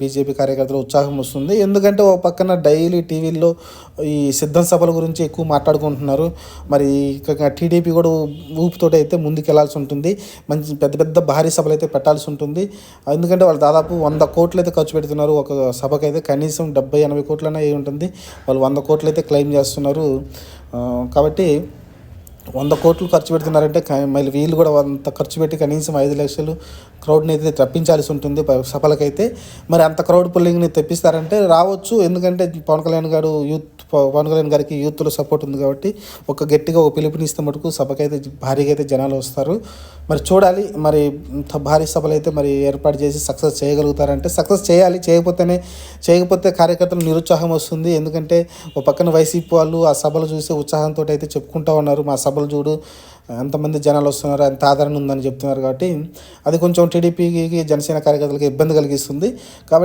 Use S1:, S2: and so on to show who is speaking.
S1: BJP కార్యకర్తలు ఉత్సాహం వస్తుంది. ఎందుకంటే ఓ పక్కన డైలీ టీవీల్లో ఈ సిద్ధం సభల గురించి ఎక్కువ మాట్లాడుకుంటున్నారు. మరి ఇక టీడీపీ కూడా ఊపుతోటి అయితే ముందుకెళ్లాల్సి ఉంటుంది. మంచి పెద్ద పెద్ద భారీ సభలు అయితే పెట్టాల్సి ఉంటుంది. ఎందుకంటే వాళ్ళు దాదాపు 100 కోట్లు అయితే ఖర్చు పెడుతున్నారు. ఒక సభకైతే కనీసం 70-80 కోట్లైనా అయి ఉంటుంది. వాళ్ళు 100 కోట్లు అయితే క్లెయిమ్ చేస్తున్నారు. కాబట్టి 100 కోట్లు ఖర్చు పెడుతున్నారంటే మళ్ళీ వీళ్ళు కూడా అంత ఖర్చు పెట్టి కనీసం 5 లక్షలు క్రౌడ్ని అయితే రప్పించాల్సి ఉంటుంది సభలకైతే. మరి అంత క్రౌడ్ పుల్లింగ్ని తెప్పిస్తారంటే రావచ్చు. ఎందుకంటే పవన్ కళ్యాణ్ గారికి యూత్లో సపోర్ట్ ఉంది కాబట్టి గట్టిగా ఒక పిలుపునిస్తే మటుకు సభకైతే భారీగా అయితే జనాలు వస్తారు. మరి చూడాలి. మరి భారీ సభలు అయితే మరి ఏర్పాటు చేసి సక్సెస్ చేయగలుగుతారంటే సక్సెస్ చేయాలి. చేయకపోతే కార్యకర్తలు నిరుత్సాహం వస్తుంది. ఎందుకంటే ఒక పక్కన వైసీపీ వాళ్ళు ఆ సభలు చూసి ఉత్సాహంతో అయితే చెప్పుకుంటూ ఉన్నారు, మా సభలు చూడు ఎంతమంది జనాలు వస్తున్నారు, ఎంత ఆదరణ ఉందని చెప్తున్నారు. కాబట్టి అది కొంచెం టీడీపీకి జనసేన కార్యకర్తలకు ఇబ్బంది కలిగిస్తుంది. కాబట్టి